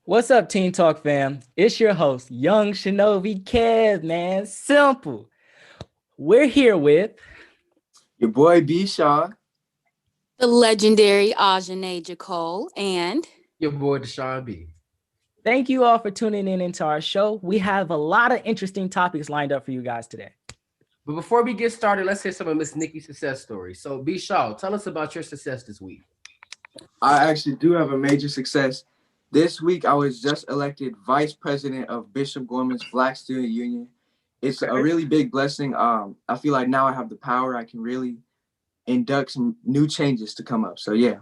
What's up, Teen Talk fam? It's your host, Young Shinobi Kev, man. Simple. We're here with Your boy B Shaw. The legendary Ajane Jacole and Your boy Deshaun B. thank you all for tuning in into our show. We have a lot of interesting topics lined up for you guys today. But before we get started, let's hear some of Miss Nikki's success story. So B Shaw, tell us about your success this week. I actually do have a major success. This week, I was just elected vice president of Bishop Gorman's Black Student Union. It's a really big blessing. I feel like now I have the power. I can really induct some new changes to come up. So yeah.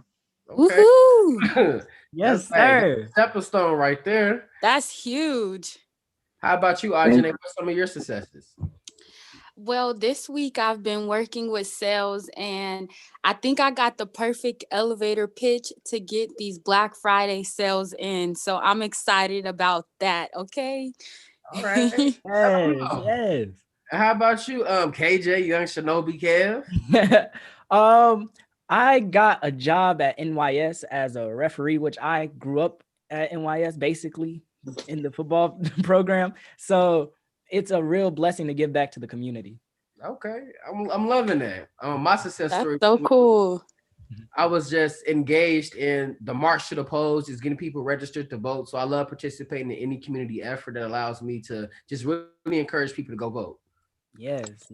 Okay. woohoo! Yes, That's sir. stepping stone right there. That's huge. How about you, Ajane? What's some of your successes? Well, this week I've been working with sales and I think I got the perfect elevator pitch to get these Black Friday sales in. So I'm excited about that. Okay. All right. Yes, How about you, KJ, Young Shinobi Kev? yes. I got a job at NYS as a referee, which I grew up at NYS basically in the football program. So it's a real blessing to give back to the community. Okay, I'm loving that. My success That's story. so cool. I was just engaged in the March to the Polls, just getting people registered to vote. So I love participating in any community effort that allows me to just really encourage people to go vote. Yes.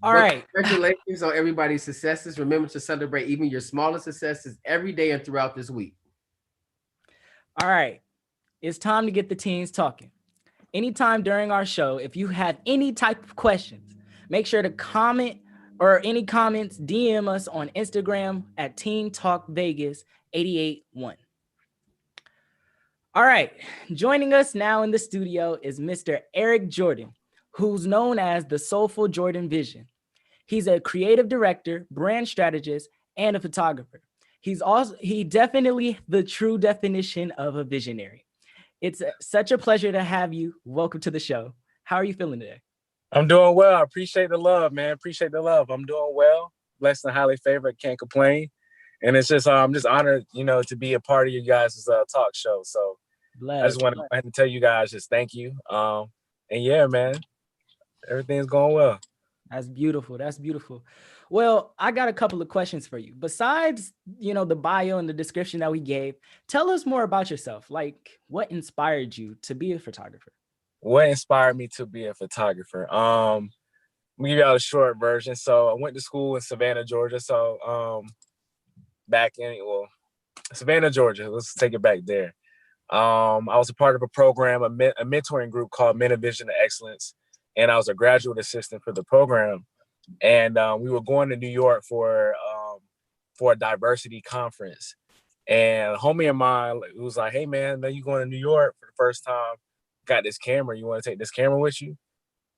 All But right. congratulations on everybody's successes. Remember to celebrate even your smallest successes every day and throughout this week. All right. It's time to get the teens talking. Anytime during our show, if you have any type of questions, make sure to comment or any comments, DM us on Instagram at Teen Talk Vegas 881. All right. Joining us now in the studio is Mr. Eric Jordan, who's known as the Soulful Jordan Vision. He's a creative director, brand strategist, and a photographer. He definitely the true definition of a visionary. It's such a pleasure to have you. Welcome to the show. How are you feeling today? I'm doing well. I appreciate the love, man. Appreciate the love. I'm doing well. Blessed and highly favored. Can't complain. And it's just, I'm just honored, to be a part of you guys' talk show. So I just want to tell you guys just thank you. And yeah, man, everything's going well. That's beautiful. That's beautiful. Well, I got a couple of questions for you. Besides, the bio and the description that we gave, tell us more about yourself. Like, what inspired you to be a photographer? What inspired me to be a photographer? Let me give y'all a short version. So I went to school in Savannah, Georgia. So Savannah, Georgia. Let's take it back there. I was a part of a program, a mentoring group called Men of Vision to Excellence. And I was a graduate assistant for the program. And we were going to New York for a diversity conference. And a homie of mine was like, hey, man, you going to New York for the first time. Got this camera. You want to take this camera with you?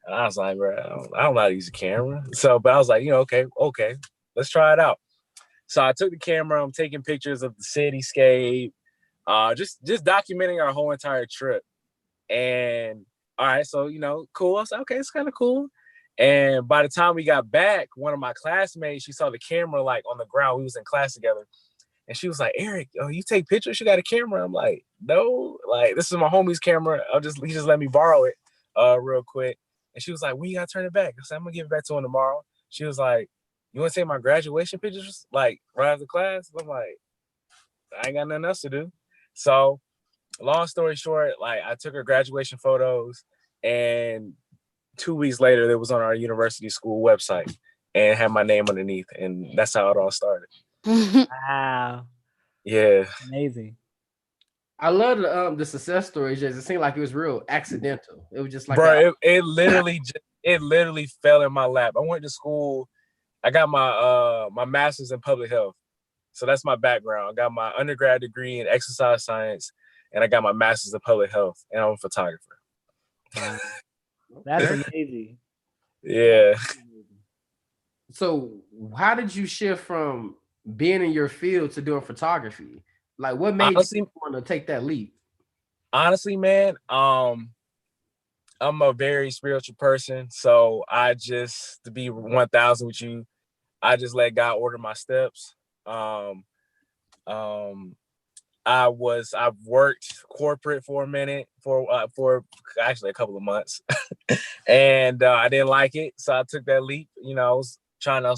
And I was like, bro, I don't know how to use a camera. But I was like, okay, let's try it out. So I took the camera. I'm taking pictures of the cityscape, just documenting our whole entire trip. And all right, so, cool. I was like, okay, it's kind of cool. And by the time we got back, one of my classmates, she saw the camera like on the ground. We was in class together. And she was like, Eric, you take pictures? You got a camera? I'm like, no, like this is my homie's camera. He just let me borrow it real quick. And she was like, when you gotta turn it back? I said, I'm gonna give it back to him tomorrow. She was like, you wanna take my graduation pictures like right after class? I'm like, I ain't got nothing else to do. So long story short, like I took her graduation photos and 2 weeks later, it was on our university school website and had my name underneath. And that's how it all started. Wow. Yeah. Amazing. I love the success stories. It seemed like it was real accidental. It was just like it literally fell in my lap. I went to school. I got my master's in public health. So that's my background. I got my undergrad degree in exercise science and I got my master's in public health and I'm a photographer. Wow. That's amazing. Yeah. So how did you shift from being in your field to doing photography? Like what made you want to take that leap? Honestly, man, I'm a very spiritual person. So I just, to be 1000 with you, I just let God order my steps. I've worked corporate for a minute, for actually a couple of months, and I didn't like it, so I took that leap. I was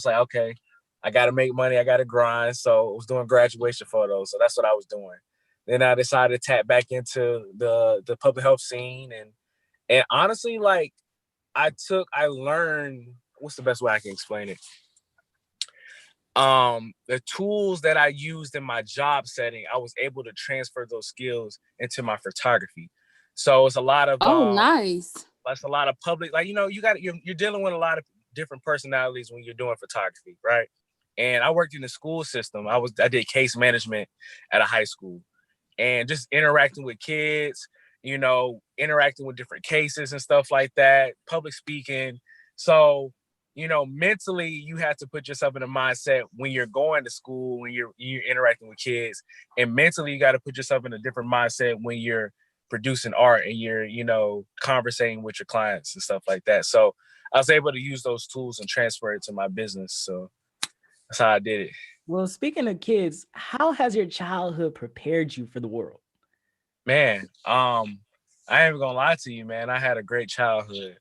like, okay, I got to make money, I got to grind. So I was doing graduation photos, so that's what I was doing. Then I decided to tap back into the public health scene, and honestly, like I learned. What's the best way I can explain it? The tools that I used in my job setting, I was able to transfer those skills into my photography. So it's a lot of Oh, nice. that's a lot of public, like, you're dealing with a lot of different personalities when you're doing photography, right? And I worked in the school system. I did case management at a high school, and just interacting with kids, interacting with different cases and stuff like that, public speaking. So mentally, you have to put yourself in a mindset when you're going to school, when you're interacting with kids, and mentally, you got to put yourself in a different mindset when you're producing art and you're, conversating with your clients and stuff like that. So I was able to use those tools and transfer it to my business. So that's how I did it. Well, speaking of kids, how has your childhood prepared you for the world? Man, I ain't even gonna lie to you, man. I had a great childhood.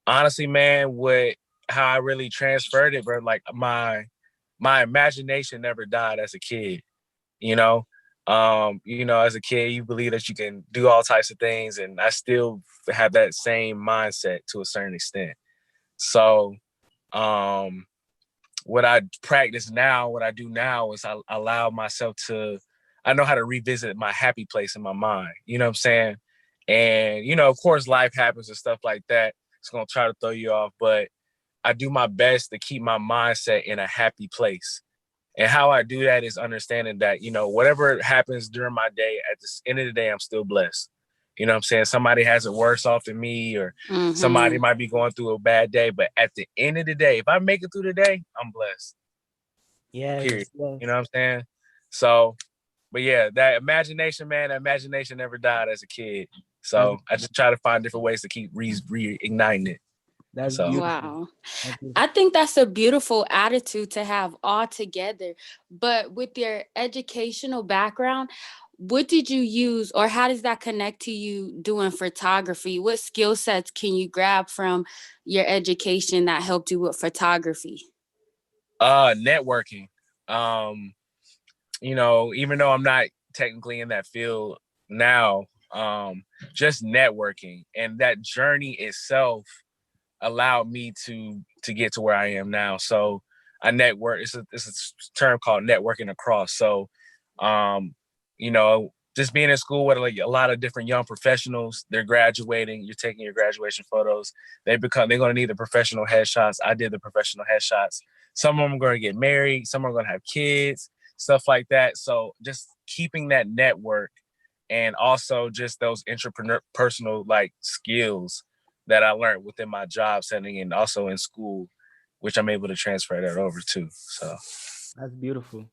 Honestly, man, how I really transferred it, bro, like my imagination never died as a kid, you know. As a kid, you believe that you can do all types of things, and I still have that same mindset to a certain extent. So, what I practice now, what I do now is I allow myself I know how to revisit my happy place in my mind. You know what I'm saying? And, of course, life happens and stuff like that. It's going to try to throw you off, but I do my best to keep my mindset in a happy place. And how I do that is understanding that, whatever happens during my day, at the end of the day, I'm still blessed. You know what I'm saying? Somebody has it worse off than me, or somebody might be going through a bad day. But at the end of the day, if I make it through the day, I'm blessed. Yeah. Period. You know what I'm saying? So, but yeah, that imagination never died as a kid. So I just try to find different ways to keep reigniting it. That's So. beautiful. Wow. That's beautiful. I think that's a beautiful attitude to have all together. But with your educational background, what did you use, or how does that connect to you doing photography? What skill sets can you grab from your education that helped you with photography? Networking. Even though I'm not technically in that field now, just networking and that journey itself allowed me to get to where I am now. So I network. It's a term called networking across. So, just being in school with a lot of different young professionals, they're graduating. You're taking your graduation photos. They're going to need the professional headshots. I did the professional headshots. Some of them are going to get married. Some are going to have kids, stuff like that. So just keeping that network, and also just those personal like skills that I learned within my job setting and also in school, which I'm able to transfer that over to. So that's beautiful.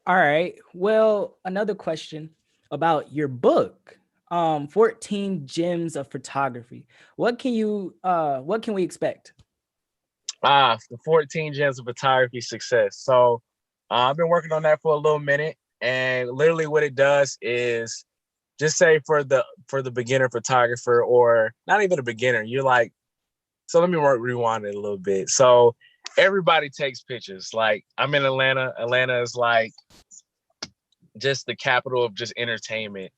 All right. Well, another question about your book, 14 Gems of Photography. What can we expect? The 14 Gems of Photography Success. So I've been working on that for a little minute, and literally what it does is just say for the beginner photographer, or not even a beginner, you're like, so let me rewind it a little bit. So everybody takes pictures. Like, I'm in Atlanta. Atlanta is like just the capital of just entertainment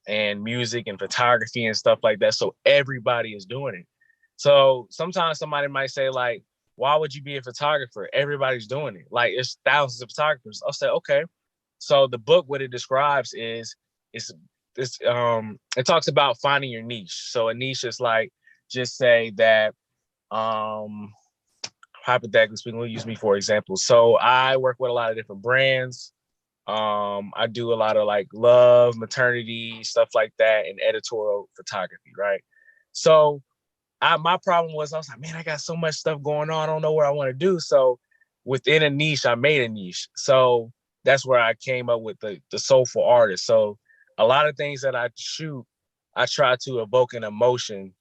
and music and photography and stuff like that. So everybody is doing it. So sometimes somebody might say, like, why would you be a photographer? Everybody's doing it. Like, it's thousands of photographers. I'll say, okay. So the book, what it describes is it talks about finding your niche. So a niche is like, just say that, hypothetically speaking, we'll use me for example. So I work with a lot of different brands. I do a lot of like love, maternity, stuff like that, and editorial photography, right? So my problem was, I was like, man, I got so much stuff going on. I don't know what I want to do. So within a niche, I made a niche. So that's where I came up with the soulful artist. So a lot of things that I shoot, I try to evoke an emotion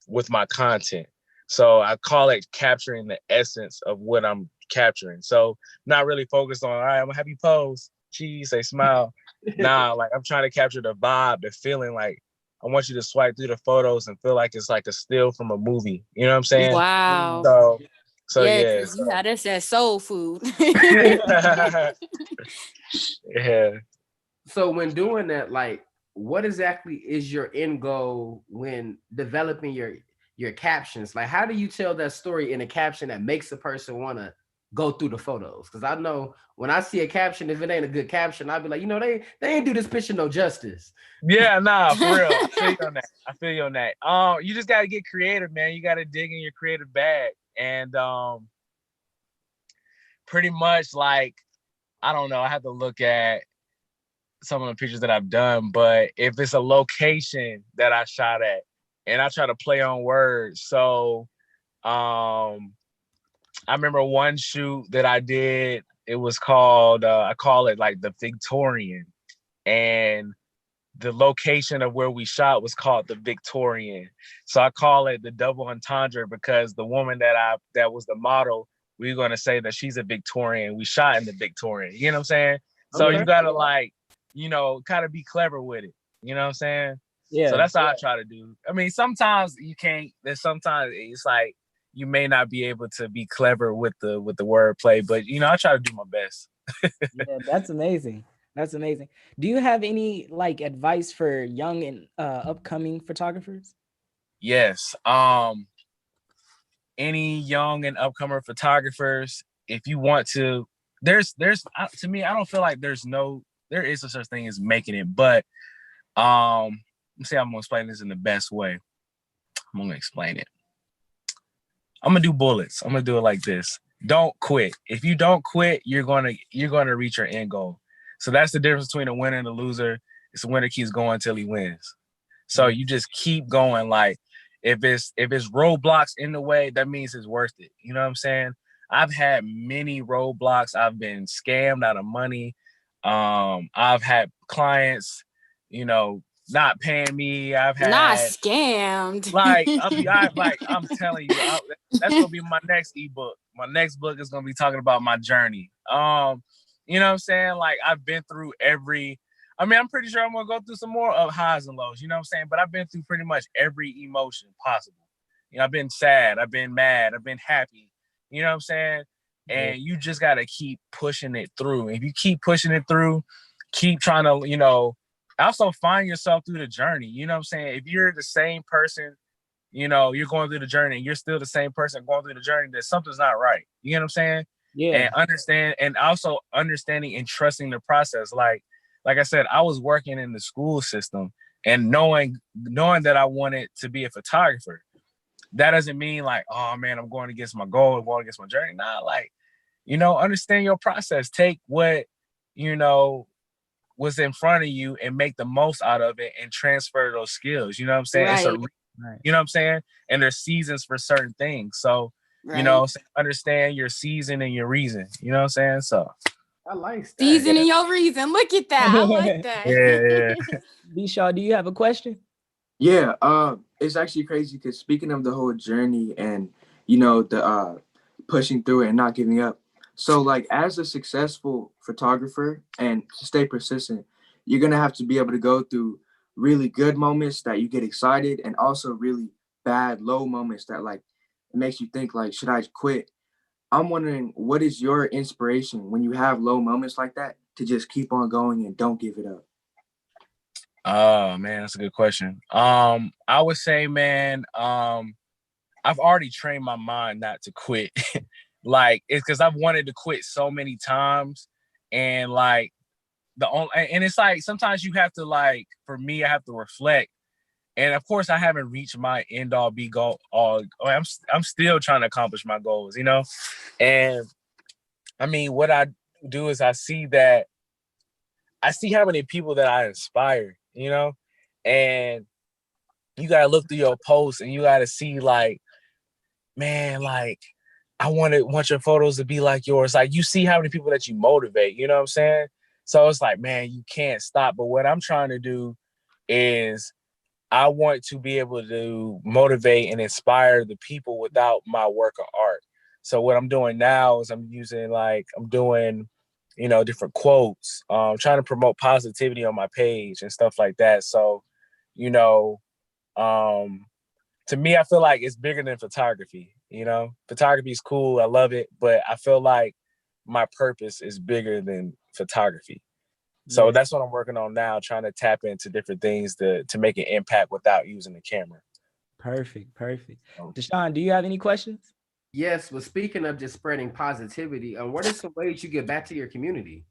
with my content. So I call it capturing the essence of what I'm capturing. So not really focused on, all right, I'm gonna have you pose, cheese, say smile. Nah, like I'm trying to capture the vibe, the feeling. Like I want you to swipe through the photos and feel like it's like a still from a movie. You know what I'm saying? Wow. So Yeah, yeah. because you had us at soul food. Yeah. So when doing that, like, what exactly is your end goal when developing your captions? Like, how do you tell that story in a caption that makes a person want to go through the photos? Because I know when I see a caption, if it ain't a good caption, I'll be like, they ain't do this picture no justice. Yeah, nah, for real. I feel you on that. You just gotta get creative, man. You gotta dig in your creative bag. And pretty much like, I don't know, I have to look at some of the pictures that I've done, but if it's a location that I shot at and I try to play on words. So I remember one shoot that I did, it was called I call it like the Victorian, and the location of where we shot was called the Victorian. So I call it the double entendre because the woman that was the model, we were going to say that she's a Victorian. We shot in the Victorian. You know what I'm saying? So Okay. you got to like, kind of be clever with it. You know what I'm saying? Yeah. So that's how I try to do. I mean, sometimes you can't. There's sometimes it's like you may not be able to be clever with the wordplay, but I try to do my best. Yeah, that's amazing. That's amazing. Do you have any like advice for young and upcoming photographers? Yes. Any young and upcomer photographers, if you want to, there's to me, I don't feel like there is a such thing as making it, but let me see how I'm gonna explain this in the best way. I'm gonna explain it. I'm gonna do bullets. I'm gonna do it like this. Don't quit. If you don't quit, you're gonna reach your end goal. So that's the difference between a winner and a loser. It's a winner keeps going till he wins. So you just keep going. Like if it's roadblocks in the way, that means it's worth it. You know what I'm saying? I've had many roadblocks. I've been scammed out of money. I've had clients, not paying me. I've had Not scammed. like I'm telling you, that's gonna be my next ebook. My next book is gonna be talking about my journey. You know what I'm saying? Like I've been through I'm pretty sure I'm gonna go through some more of highs and lows, you know what I'm saying? But I've been through pretty much every emotion possible. I've been sad, I've been mad, I've been happy, you know what I'm saying? And you just gotta keep pushing it through. If you keep pushing it through, keep trying to, also find yourself through the journey. You know what I'm saying? If you're the same person, you're going through the journey and you're still the same person going through the journey, then something's not right. You know what I'm saying? Yeah. And also understanding and trusting the process. Like I said, I was working in the school system and knowing that I wanted to be a photographer. That doesn't mean like, oh man, I'm going against my goal, I'm going against my journey. Nah, like, understand your process. Take what, was in front of you and make the most out of it and transfer those skills. You know what I'm saying? Right. You know what I'm saying? And there's seasons for certain things. So, Right. understand your season and your reason. You know what I'm saying? So I like that. Season and your reason. Look at that. I like that. Yeah. B-Shaw, do you have a question? Yeah, it's actually crazy because speaking of the whole journey and the pushing through it and not giving up. So like as a successful photographer and to stay persistent, you're gonna have to be able to go through really good moments that you get excited and also really bad low moments that like it makes you think like, should I quit? I'm wondering what is your inspiration when you have low moments like that to just keep on going and don't give it up? Oh man, that's a good question. I would say, man, I've already trained my mind not to quit. Like it's because I've wanted to quit so many times, and like and it's like sometimes you have to like, for me, I have to reflect, and of course I haven't reached my end all be goal. I'm still trying to accomplish my goals, and I mean what I do is I see how many people that I inspire, and you gotta look through your posts and you gotta see like, man, like I want your photos to be like yours. Like you see how many people that you motivate, you know what I'm saying? So it's like, man, you can't stop. But what I'm trying to do is I want to be able to motivate and inspire the people without my work of art. So what I'm doing now is I'm doing, different quotes, trying to promote positivity on my page and stuff like that. So, you know, um, to me, I feel like it's bigger than photography. Photography is cool. I love it, but I feel like my purpose is bigger than photography. So Yeah. that's what I'm working on now, trying to tap into different things to make an impact without using the camera. Perfect. Oh. Deshaun, do you have any questions? Yes, well, speaking of just spreading positivity, what are some ways you get back to your community?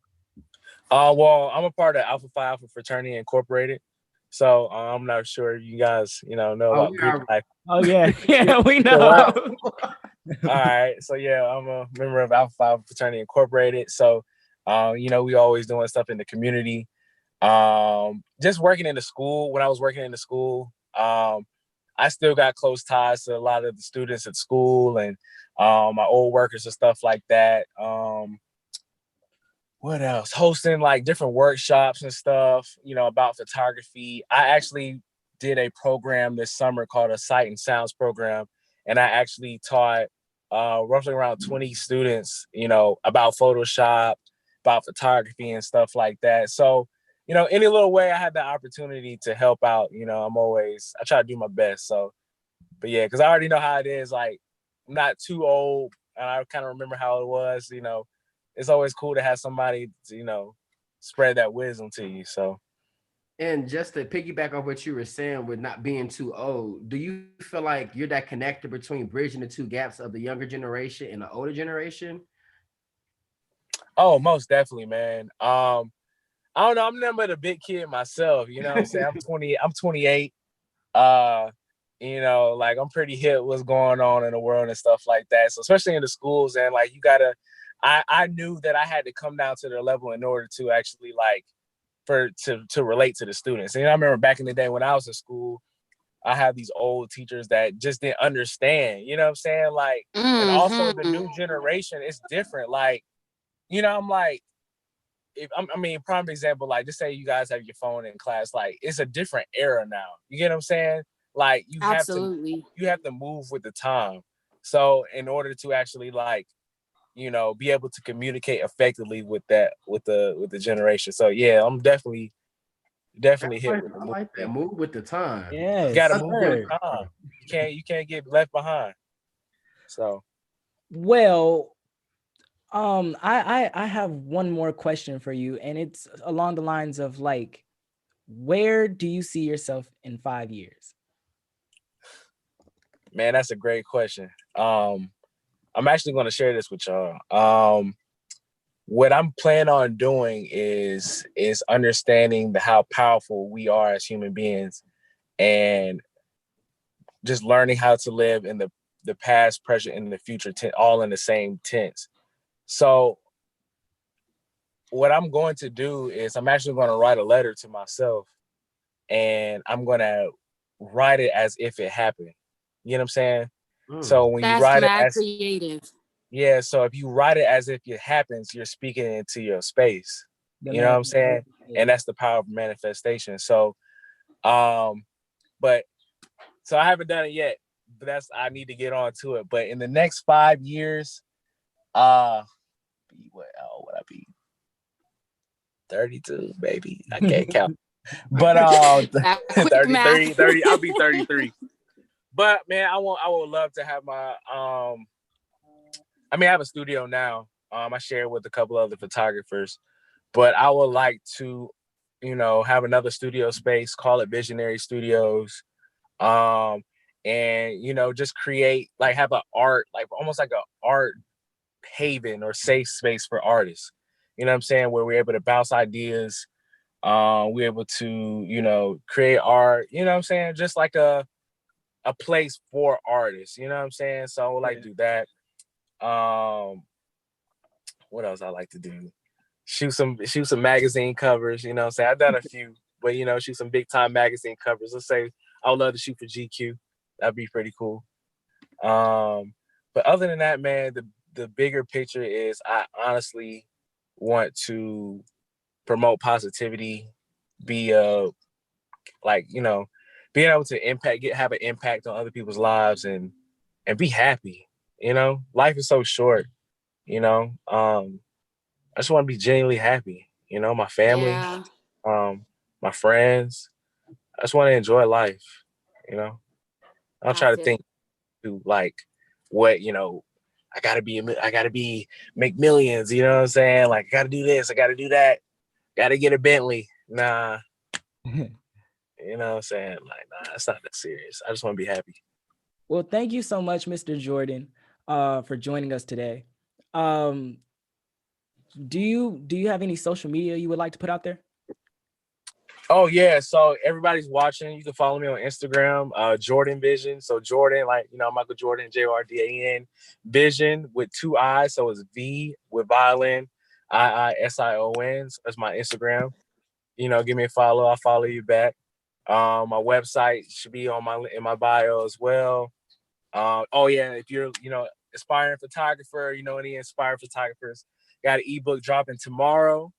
Well, I'm a part of Alpha Phi Alpha Fraternity Incorporated. So I'm not sure if you guys, know about we group are. life. Oh yeah, yeah, we know. All right. So yeah, I'm a member of Alpha Phi Alpha Fraternity Incorporated. So, we always doing stuff in the community. Just working in the school. When I was working in the school, I still got close ties to a lot of the students at school and my old workers and stuff like that. What else? Hosting like different workshops and stuff, about photography. I actually did a program this summer called a Sight and Sounds program, and I actually taught roughly around 20 students, about Photoshop, about photography and stuff like that. So, any little way I had the opportunity to help out, I try to do my best. So, but yeah, because I already know how it is. Like, I'm not too old, and I kind of remember how it was. It's always cool to have somebody to, spread that wisdom to you. So, And just to piggyback on what you were saying with not being too old, do you feel like you're that connector between bridging the two gaps of the younger generation and the older generation? oh, most definitely, man. I don't know. I'm never but a big kid myself. You know what I'm saying? I'm 28. Uh, like I'm pretty hip what's going on in the world and stuff like that. So especially in the schools, and like I knew that I had to come down to their level in order to actually like to relate to the students. And I remember back in the day when I was in school, I had these old teachers that just didn't understand, you know what I'm saying? Like, and also the new generation is different. Like, I'm like, prime example, like just say you guys have your phone in class, like it's a different era now. You get what I'm saying? Like Absolutely. you have to move with the time. So in order to actually like, be able to communicate effectively with the generation. So yeah, I'm definitely hit with the I move. like that. Move with the time. You Yes, gotta move with sir. the time. You can't get left behind. So Well, I have one more question for you, and it's along the lines of like, where do you see yourself in 5 years? man, that's a great question. I'm actually gonna share this with y'all. What I'm planning on doing is understanding how powerful we are as human beings, and just learning how to live in the past, present, and the future, all in the same tense. So what I'm going to do is I'm actually going to write a letter to myself, and I'm going to write it as if it happened. You know what I'm saying? So when you That's write it mad as creative. yeah, so if you write it as if it happens, you're speaking into your space. The You know what I'm saying? manifestation. And that's the power of manifestation. So, but so I haven't done it yet, but I need to get on to it. But in the next 5 years, what would I be? 32, baby. I can't count. But That quick 30, math. 30, I'll be 33. But man, I would love to have my I have a studio now. I share with a couple other photographers, but I would like to, have another studio space, call it Visionary Studios. And just create, like, have an art, like almost like an art haven or safe space for artists. You know what I'm saying? Where we're able to bounce ideas. We're able to, create art, you know what I'm saying? Just like a place for artists, you know what I'm saying? So I would like to do that. What else I like to do? Shoot some magazine covers, you know what I'm saying? I've done a few, but shoot some big time magazine covers. Let's say I would love to shoot for GQ. That'd be pretty cool. But other than that, man, the bigger picture is I honestly want to promote positivity, be being able to have an impact on other people's lives and be happy. You know, life is so short. You know, I just want to be genuinely happy. You know, my family, Yeah, my friends. I just want to enjoy life. You know, I don't I try to feel think to like what I gotta be make millions. You know what I'm saying? Like I gotta do this, I gotta do that, gotta get a Bentley. Nah, you know what I'm saying? Like nah, it's not that serious. I just want to be happy. Well, thank you so much, Mr. Jordan, for joining us today. Um, do you have any social media you would like to put out there? Oh yeah, so everybody's watching. You can follow me on Instagram, Jordan Vision. So Jordan, like Michael Jordan, Jordan, Vision with 2 I's. So it's V with violin, IISION. So that's my Instagram. Give me a follow. I'll follow you back. My website should be in my bio as well. Oh yeah, if you're aspiring photographer, any inspired photographers, got an ebook dropping tomorrow.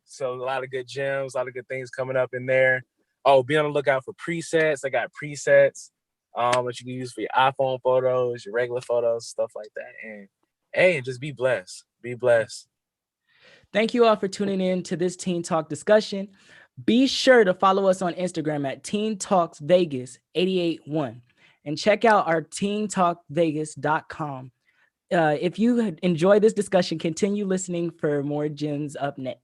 So a lot of good gems, a lot of good things coming up in there. Oh, be on the lookout for presets. I got presets that you can use for your iPhone photos, your regular photos, stuff like that. And hey, just be blessed. Be blessed. Thank you all for tuning in to this Teen Talk discussion. Be sure to follow us on Instagram at Teen Talks Vegas 881 and check out our teentalkvegas.com. If you enjoy this discussion, continue listening for more gems up next.